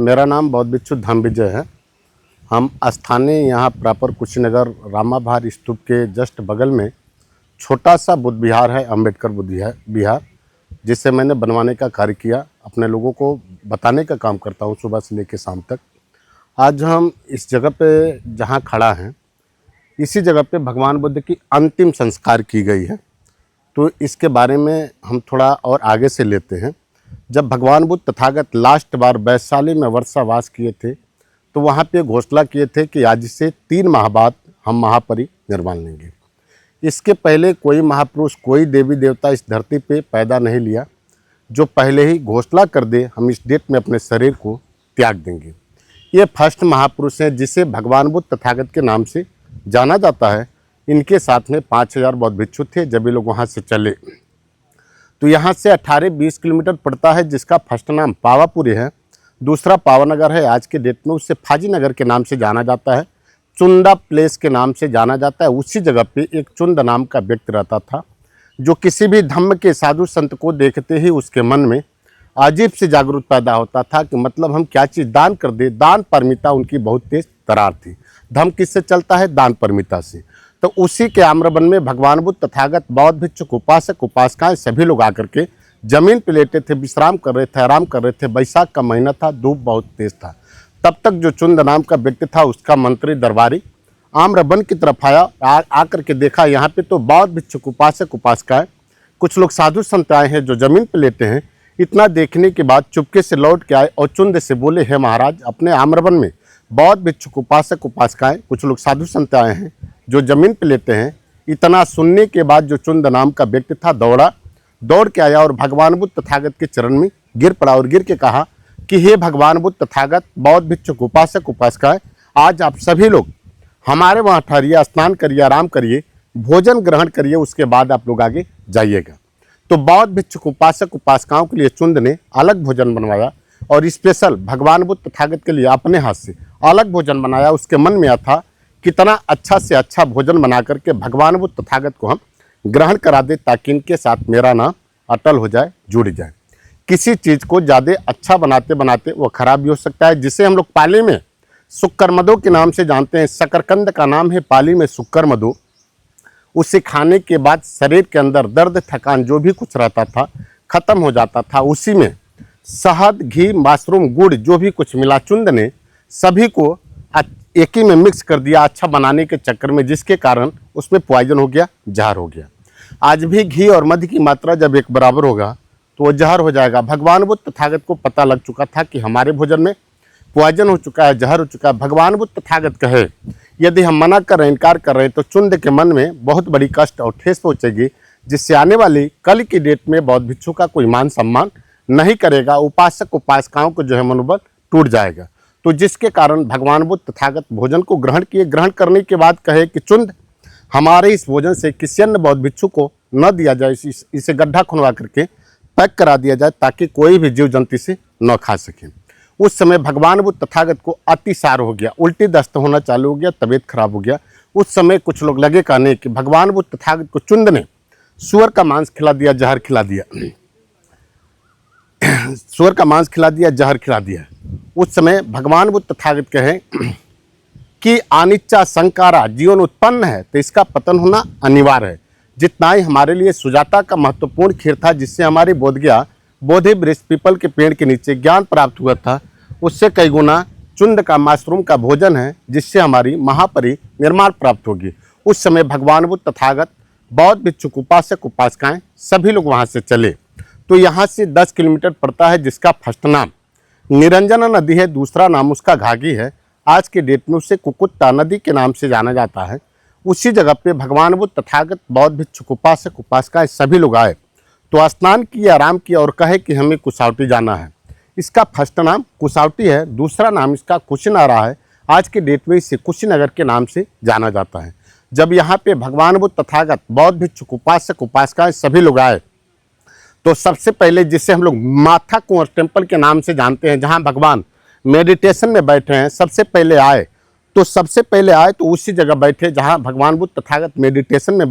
मेरा नाम बौद्ध भिक्षु धम्मविजय है। हम स्थानीय यहाँ प्रॉपर कुशीनगर रामाभार स्तूप के जस्ट बगल में छोटा सा बुद्ध विहार है, अम्बेडकर बुद्ध विहार, जिसे मैंने बनवाने का कार्य किया। अपने लोगों को बताने का काम करता हूँ सुबह से लेकर शाम तक। आज हम इस जगह पे जहाँ खड़ा हैं, इसी जगह पे भगवान बुद्ध की अंतिम संस्कार की गई है। तो इसके बारे में हम थोड़ा और आगे से लेते हैं। जब भगवान बुद्ध तथागत लास्ट बार वैशाली में वर्षावास किए थे, तो वहाँ पे घोषणा किए थे कि आज से 3 माह बाद हम महापरिनिर्वाण लेंगे। इसके पहले कोई महापुरुष, कोई देवी देवता इस धरती पे पैदा नहीं लिया जो पहले ही घोषणा कर दे हम इस डेट में अपने शरीर को त्याग देंगे। ये फर्स्ट महापुरुष हैं जिसे भगवान बुद्ध तथागत के नाम से जाना जाता है। इनके साथ में 5000 बौद्ध भिक्षु थे जब ये लोग वहाँ से चले। तो यहाँ से 18-20 किलोमीटर पड़ता है, जिसका फर्स्ट नाम पावापुरी है, दूसरा पावानगर है। आज के डेट में उसे फाजी नगर के नाम से जाना जाता है, चुंदा प्लेस के नाम से जाना जाता है। उसी जगह पे एक चुंद नाम का व्यक्ति रहता था, जो किसी भी धम्म के साधु संत को देखते ही उसके मन में अजीब से जागरूक पैदा होता था कि मतलब हम क्या चीज़ दान कर दे। दान परमिता उनकी बहुत तेज तरार थी। धम्म किससे चलता है? दान परमिता से। तो उसी के आम्रवन में भगवान बुद्ध तथागत, बौद्ध भिक्षुक, उपासक, उपासिकाएं सभी लोग आकर के जमीन पे लेटे थे, विश्राम कर रहे थे, आराम कर रहे थे। बैसाख का महीना था, धूप बहुत तेज था। तब तक जो चुंद नाम का व्यक्ति था, उसका मंत्री दरबारी आम्रवन की तरफ आया। आकर के देखा यहाँ पे तो बौद्ध भिक्षुक, उपासक, उपासिकाएं, कुछ लोग साधु संत आए हैं जो जमीन पे लेटे हैं। इतना देखने के बाद चुपके से लौट के आए और चुंद से बोले, हे महाराज, अपने आम्रवन में बौद्ध भिक्षुक, उपासक, उपासिकाएं, कुछ लोग साधु संत आए हैं जो जमीन पे लेते हैं। इतना सुनने के बाद जो चुंद नाम का व्यक्ति था दौड़ के आया और भगवान बुद्ध तथागत के चरण में गिर पड़ा और गिर के कहा कि हे भगवान बुद्ध तथागत, बौद्ध भिक्षुक, उपासक, उपासिकाएं, आज आप सभी लोग हमारे वहाँ ठहरिए, स्नान करिए, आराम करिए, भोजन ग्रहण करिए, उसके बाद आप लोग आगे जाइएगा। तो बौद्ध भिक्षुक, उपासक, उपासिकाओं के लिए चुंद ने अलग भोजन बनवाया और स्पेशल भगवान बुद्ध तथागत के लिए अपने हाथ से अलग भोजन बनाया। उसके मन में था कितना अच्छा से अच्छा भोजन बना करके भगवान बुद्ध तथागत को हम ग्रहण करा दे, ताकि इनके साथ मेरा नाम अटल हो जाए, जुड़ जाए। किसी चीज़ को ज़्यादा अच्छा बनाते बनाते वो खराब भी हो सकता है, जिसे हम लोग पाली में शुक्करमदो के नाम से जानते हैं। शकरकंद का नाम है पाली में शुक्करमदो। उसे खाने के बाद शरीर के अंदर दर्द, थकान जो भी कुछ रहता था खत्म हो जाता था। उसी में शहद, घी, मशरूम, गुड़ जो भी कुछ मिला, चुंद ने सभी को एक ही में मिक्स कर दिया अच्छा बनाने के चक्कर में, जिसके कारण उसमें पॉइजन हो गया, जहर हो गया। आज भी घी और मध की मात्रा जब एक बराबर होगा तो वो जहर हो जाएगा। भगवान बुद्ध तथागत को पता लग चुका था कि हमारे भोजन में पॉइजन हो चुका है, जहर हो चुका है। भगवान बुद्ध तथागत कहे यदि हम मना कर रहे हैं, इनकार कर रहे हैं, तो चुंद के मन में बहुत बड़ी कष्ट और ठेस पहुँचेगी, जिससे आने वाली कल की डेट में बौद्ध भिक्षु का कोई मान सम्मान नहीं करेगा। उपासक, उपासिकाओं को जो है मनोबल टूट जाएगा। तो जिसके कारण भगवान बुद्ध तथागत भोजन को ग्रहण किए। ग्रहण करने के बाद कहे कि चुंद, हमारे इस भोजन से किसी अन्य बौद्ध भिक्षु को न दिया जाए, इसे गड्ढा खुनवा करके पैक करा दिया जाए, ताकि कोई भी जीव जंतु से न खा सके। उस समय भगवान बुद्ध तथागत को अतिसार हो गया, उल्टी दस्त होना चालू हो गया, तबीयत खराब हो गया। उस समय कुछ लोग लगे कहने कि भगवान बुद्ध तथागत को चुंद ने सुअर का मांस खिला दिया, जहर खिला दिया, सुअर का मांस खिला दिया, जहर खिला दिया। उस समय भगवान बुद्ध तथागत कहे कि अनिच्चा संकारा जीवन उत्पन्न है, तो इसका पतन होना अनिवार्य है। जितना ही हमारे लिए सुजाता का महत्वपूर्ण खीर था, जिससे हमारी बोधगया बोधि वृक्ष पीपल के पेड़ के नीचे ज्ञान प्राप्त हुआ था, उससे कई गुना चुंद का, मशरूम का भोजन है, जिससे हमारी महापरिनिर्वाण प्राप्त होगी। उस समय भगवान बुद्ध तथागत, बौद्ध भिक्षुक, उपासक, उपासिकाएं सभी लोग वहाँ से चले। तो यहाँ से 10 किलोमीटर पड़ता है, जिसका फर्स्ट नाम निरंजना नदी है, दूसरा नाम उसका घाघी है। आज के डेट में उसे कुकुट्टा नदी के नाम से जाना जाता है। उसी जगह पे भगवान बुद्ध तथागत, बौद्ध भिक्षुक, उपासक, उपासिकाएं सभी लोग आए तो स्नान किए, आराम किया और कहे कि हमें कुसावटी जाना है। इसका फर्स्ट नाम कुसावटी है, दूसरा नाम इसका कुशीनारा है। आज के डेट में इसे कुशीनगर के नाम से जाना जाता है। जब यहाँ पे भगवान बुद्ध तथागत, बौद्ध भिक्षुक, उपासक, उपासिकाएं सभी लोग आए, तो सबसे पहले जिसे हम लोग माथा कुंवर टेम्पल के नाम से जानते हैं, जहाँ भगवान मेडिटेशन में बैठे हैं, सबसे पहले आए तो उसी जगह बैठे जहाँ भगवान बुद्ध तथागत मेडिटेशन में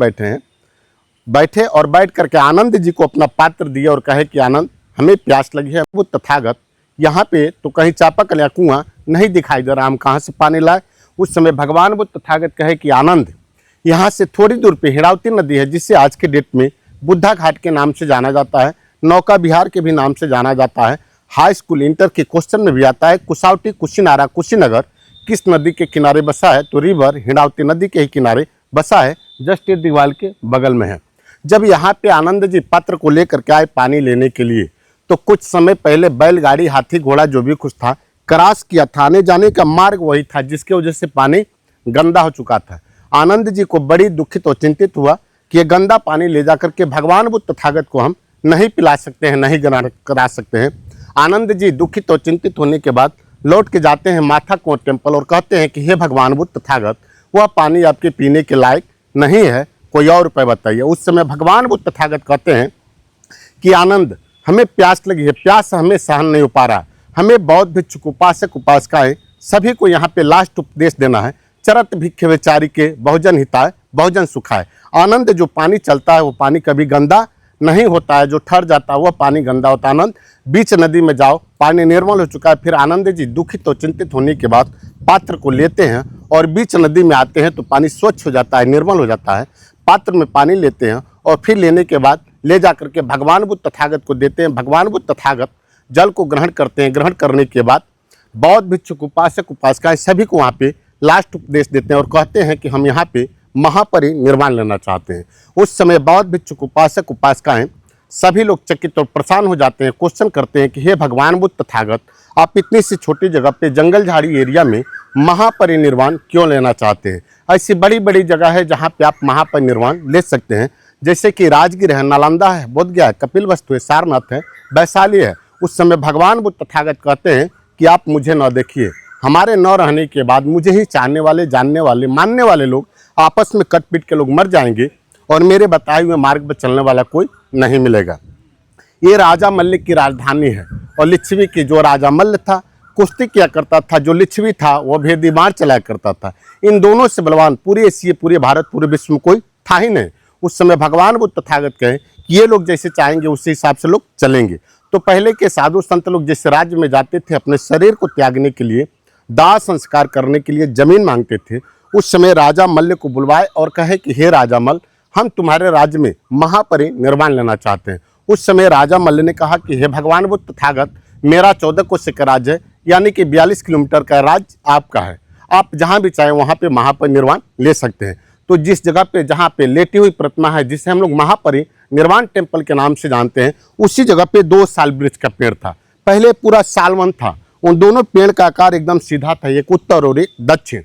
बैठे और बैठ करके आनंद जी को अपना पात्र दिए और कहे कि आनंद, हमें प्यास लगी है। बुद्ध तथागत यहाँ पे तो कहीं चापाकल या कुआं नहीं दिखाई दे रहा, हम कहाँ से पानी लाए। उस समय भगवान बुद्ध तथागत कहे कि आनंद, यहाँ से थोड़ी दूर पे हिड़ावती नदी है, जिसे आज के डेट में बुद्धा घाट के नाम से जाना जाता है, नौका विहार के भी नाम से जाना जाता है। हाई स्कूल इंटर के क्वेश्चन में भी आता है कुसावटी कुशीनारा कुशीनगर किस नदी के किनारे बसा है, तो रिवर हिड़ावती नदी के ही किनारे बसा है, जस्ट इर्द दीवार के बगल में है। जब यहाँ पे आनंद जी पात्र को लेकर के आए पानी लेने के लिए, तो कुछ समय पहले बैलगाड़ी हाथी घोड़ा जो भी कुछ था क्रॉस किया था, आने जाने का मार्ग वही था, जिसकी वजह से पानी गंदा हो चुका था। आनंद जी को बड़ी दुखित और चिंतित हुआ कि ये गंदा पानी ले जाकर के भगवान बुद्ध तथागत को हम नहीं पिला सकते हैं, नहीं करा सकते हैं। आनंद जी दुखित और चिंतित होने के बाद लौट के जाते हैं माथा कोट टेम्पल और कहते हैं कि हे भगवान बुद्ध तथागत, वह पानी आपके पीने के लायक नहीं है, कोई और उपाय बताइए। उस समय भगवान बुद्ध तथागत कहते हैं कि आनंद, हमें प्यास लगी है, प्यास हमें सहन नहीं हो पा रहा, हमें बौद्ध भिक्षुक उपासक उपासिकाएं सभी को यहाँ पे लास्ट उपदेश देना है, चरत भिक्खे विचारी के बहुजन हिताय बहुजन सुखाय। आनंद, जो पानी चलता है वो पानी कभी गंदा नहीं होता है, जो ठहर जाता है वह पानी गंदा होता है। आनंद, बीच नदी में जाओ, पानी निर्मल हो चुका है। फिर आनंद जी दुखित और चिंतित होने के बाद पात्र को लेते हैं और बीच नदी में आते हैं तो पानी स्वच्छ हो जाता है, निर्मल हो जाता है। पात्र में पानी लेते हैं और फिर लेने के बाद ले जा करके भगवान बुद्ध तथागत को देते हैं। भगवान बुद्ध तथागत जल को ग्रहण करते हैं। ग्रहण करने के बाद बौद्ध भिक्षुक उपासक उपासिकाएं सभी को वहाँ पे लास्ट उपदेश देते हैं और कहते हैं कि हम यहाँ पे महापरिनिर्वाण लेना चाहते हैं। उस समय बौद्ध भिक्षुक उपासक उपासिकाएं सभी लोग चकित और परेशान हो जाते हैं, क्वेश्चन करते हैं कि हे भगवान बुद्ध तथागत, आप इतनी सी छोटी जगह पे जंगल झाड़ी एरिया में महापरिनिर्वाण क्यों लेना चाहते हैं? ऐसी बड़ी बड़ी जगह है जहाँ पे आप महापरिनिर्वाण ले सकते हैं, जैसे कि राजगीर है, नालंदा है, बोधगया है, कपिलवस्तु है, सारनाथ है, वैशाली है। उस समय भगवान बुद्ध तथागत कहते हैं कि आप मुझे न देखिए, हमारे न रहने के बाद मुझे ही चाहने वाले, जानने वाले, मानने वाले लोग आपस में कट पीट के लोग मर जाएंगे और मेरे बताए हुए मार्ग पर चलने वाला कोई नहीं मिलेगा। ये राजा मल्ल की राजधानी है और लिच्छवी की, जो राजा मल्ल था कुश्ती किया करता था, जो लिच्छवी था वह भेदी मार चलाया करता था। इन दोनों से बलवान पूरे एशिया, पूरे भारत, पूरे विश्व में कोई था ही नहीं। उस समय भगवान बुद्ध तथागत कहे कि ये लोग जैसे चाहेंगे उसी हिसाब से लोग चलेंगे। तो पहले के साधु संत लोग जिस राज्य में जाते थे अपने शरीर को त्यागने के लिए, दाह संस्कार करने के लिए जमीन मांगते थे, उस समय राजा मल्ल को बुलवाए और कहे कि हे राजा मल्ल, हम तुम्हारे राज्य में महापरिनिर्वाण लेना चाहते हैं। उस समय राजा मल्ल ने कहा कि हे भगवान बुद्ध तथागत, मेरा 14 कोस का राज्य है, यानी कि 42 किलोमीटर का राज्य आपका है, आप जहाँ भी चाहें वहाँ पे महापरिनिर्वाण ले सकते हैं। तो जिस जगह पे, जहाँ पे लेटी हुई प्रतिमा है, जिसे हम लोग महापरिनिर्वाण टेम्पल के नाम से जानते हैं, उसी जगह पे 2 साल वृक्ष का पेड़ था। पहले पूरा सालवन था, उन दोनों पेड़ का आकार एकदम सीधा था, एक उत्तर और एक दक्षिण।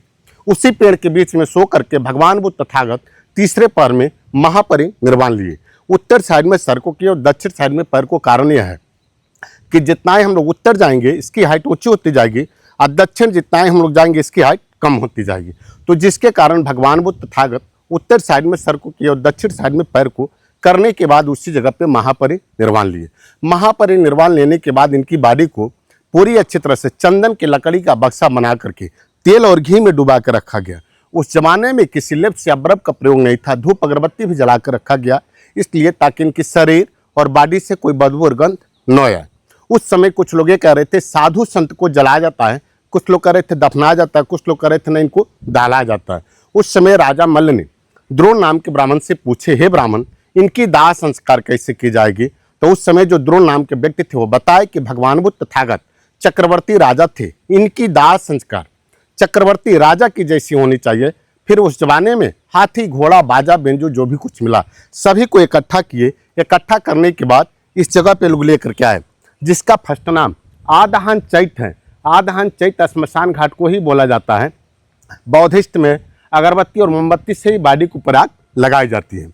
उसी पेड़ के बीच में सो करके भगवान बुद्ध तथागत तीसरे पैर में महापरिनिर्वाण लिए। उत्तर साइड में सर को किए और दक्षिण साइड में पैर को। कारण यह है कि जितना ही हम लोग उत्तर जाएंगे इसकी हाइट ऊंची होती जाएगी और दक्षिण जितना ही हम लोग जाएंगे इसकी हाइट कम होती जाएगी। तो जिसके कारण भगवान बुद्ध तथागत उत्तर साइड में सर को किए और दक्षिण साइड में पैर को करने के बाद उसी जगह पे महापरिनिर्वाण लिए। महापरिनिर्वाण लेने के बाद इनकी बॉडी को पूरी अच्छी तरह से चंदन की लकड़ी का बक्सा बना करके तेल और घी में डुबा कर रखा गया। उस जमाने में किसी लिप्स या बर्फ का प्रयोग नहीं था, धूप अगरबत्ती भी जला कर रखा गया, इसलिए ताकि इनकी शरीर और बॉडी से कोई बदबू और गंध न आए। उस समय कुछ लोग ये कह रहे थे साधु संत को जलाया जाता है, कुछ लोग कह रहे थे दफनाया जाता है, कुछ लोग कह रहे थे नहीं इनको डाला जाता है। उस समय राजा मल्ल ने द्रोण नाम के ब्राह्मण से पूछे, हे ब्राह्मण, इनकी दाह संस्कार कैसे की जाएगी? तो उस समय जो द्रोण नाम के व्यक्ति थे वो बताए कि भगवान बुद्ध तथागत चक्रवर्ती राजा थे, इनकी दाह संस्कार चक्रवर्ती राजा की जैसी होनी चाहिए। फिर उस जमाने में हाथी घोड़ा बाजा बेंजू जो भी कुछ मिला सभी को इकट्ठा किए। इकट्ठा करने के बाद इस जगह पे लोग लेकर के आए, जिसका फर्स्ट नाम आदहान चैत है। आदहान चैत स्मशान घाट को ही बोला जाता है। बौद्धिस्ट में अगरबत्ती और मोमबत्ती से ही बॉडी को पराग लगाई जाती है।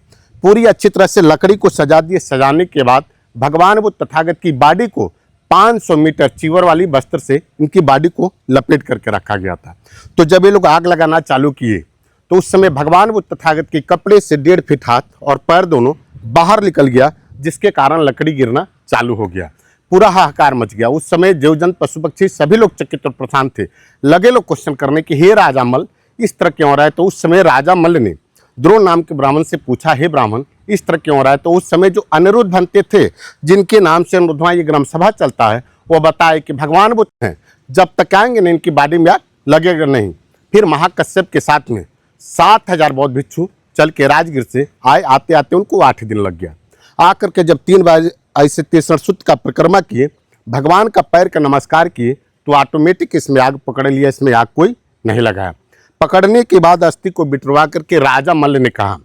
पूरी अच्छी तरह से लकड़ी को सजा दिए। सजाने के बाद भगवान बुद्ध तथागत की बॉडी को 500 मीटर चीवर वाली वस्त्र से इनकी बॉडी को लपेट करके रखा गया था। तो जब ये लोग आग लगाना चालू किए तो उस समय भगवान बुद्ध तथागत के कपड़े से 1.5 फीट हाथ और पैर दोनों बाहर निकल गया, जिसके कारण लकड़ी गिरना चालू हो गया। पूरा हाहाकार मच गया। उस समय जीवजंत पशु पक्षी सभी लोग चकित और परेशान थे। लगे लोग क्वेश्चन करने कि हे राजा मल्ल, इस तरह क्यों हो रहा है? तो उस समय राजा मल्ल ने द्रोण नाम के ब्राह्मण से पूछा, हे ब्राह्मण, इस तरह क्यों हो रहा है? तो उस समय जो अनिरुद्ध बनते थे, जिनके नाम से अनिरुद्ध ये ग्राम सभा चलता है, वो बताए कि भगवान बुद्ध हैं, जब तक आएंगे ना इनकी बॉडी में आग लगेगा नहीं। फिर महाकश्यप के साथ में 7,000 बौद्ध भिक्षु चल के राजगीर से आए। आते आते उनको 8 दिन लग गया। आकर के जब 3 बार ऐसे तीसरा सूत्र का परिक्रमा किए, भगवान का पैर का नमस्कार किए, तो ऑटोमेटिक इसमें आग पकड़ लिया। इसमें आग कोई नहीं लगाया। पकड़ने के बाद अस्थि को बिटरवा करके राजा मल्ल ने कहा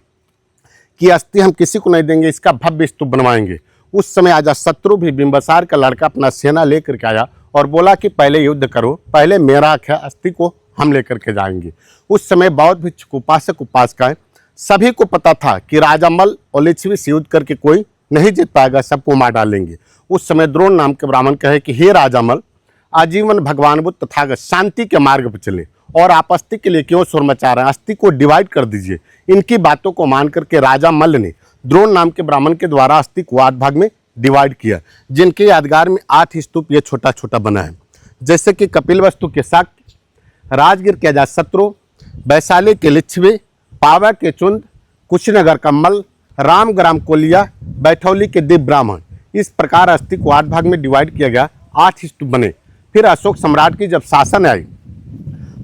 कि अस्थि हम किसी को नहीं देंगे, इसका भव्य स्तूप बनवाएंगे। उस समय अजातशत्रु भी बिंबिसार का लड़का अपना सेना लेकर के आया और बोला कि पहले युद्ध करो, पहले मेरा हक है, अस्थि को हम लेकर के जाएंगे। उस समय बौद्ध भिक्षुक उपासक उपासिकाएं सभी को पता था कि राजा मल्ल और लिच्छवी से युद्ध करके कोई नहीं जीत पाएगा, सबको मार डालेंगे। उस समय द्रोण नाम के ब्राह्मण कहे कि हे राजा मल्ल, आजीवन भगवान बुद्ध तथागत शांति के मार्ग पर चले और आप अस्थि के लिए क्यों शोर मचा रहे हैं, अस्थि को डिवाइड कर दीजिए। इनकी बातों को मान करके राजा मल्ल ने द्रोण नाम के ब्राह्मण के द्वारा अस्थि को 8 भाग में डिवाइड किया, जिनके यादगार में 8 स्तूप ये छोटा छोटा बना है। जैसे कि कपिलवस्तु के शाक्य, राजगीर के अजातशत्रु, वैशाली के लिच्छवी, पावा के चुंद, कुशीनगर का मल्ल, रामग्राम कोलिया, बैठौली के दिव्य ब्राह्मण। इस प्रकार अस्थि को 8 भाग में डिवाइड किया गया, 8 स्तूप बने। फिर अशोक सम्राट की जब शासन आई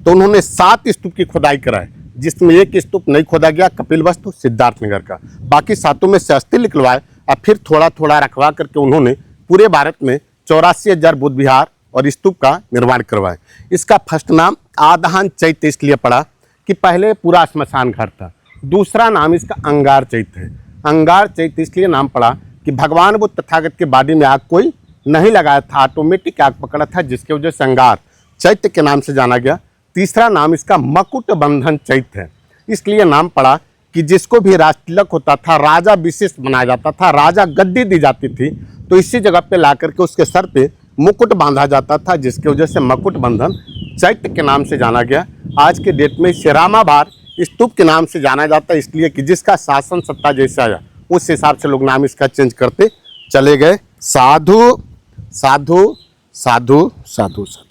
तो उन्होंने 7 स्तूप की खुदाई कराई, जिसमें एक स्तूप नहीं खोदा गया, कपिलवस्तु सिद्धार्थनगर का। बाकी 7 में से अस्थि निकलवाए और फिर थोड़ा थोड़ा रखवा करके उन्होंने पूरे भारत में 84,000 बुद्ध विहार और स्तूप का निर्माण करवाए। इसका फर्स्ट नाम आदान चैत्य इसलिए पड़ा कि पहले पूरा श्मशान घाट था। दूसरा नाम इसका अंगार चैत्य है। अंगार चैत्य इसलिए नाम पड़ा कि भगवान बुद्ध तथागत के बॉडी में आग कोई नहीं लगाया था, ऑटोमेटिक आग पकड़ा था, जिसकी वजह से अंगार चैत्य के नाम से जाना गया। तीसरा नाम इसका मकुट बंधन चैत्य है। इसलिए नाम पड़ा कि जिसको भी राज तिलक होता था, राजा विशेष बनाया जाता था, राजा गद्दी दी जाती थी, तो इसी जगह पे ला करके उसके सर पे मुकुट बांधा जाता था, जिसकी वजह से मकुट बंधन चैत्य के नाम से जाना गया। आज के डेट में इसे रामाभार स्तूप के नाम से जाना जाता है, इसलिए कि जिसका शासन सत्ता जैसे आया उस हिसाब से लोग नाम इसका चेंज करते चले गए। साधु साधु साधु साधु साधु।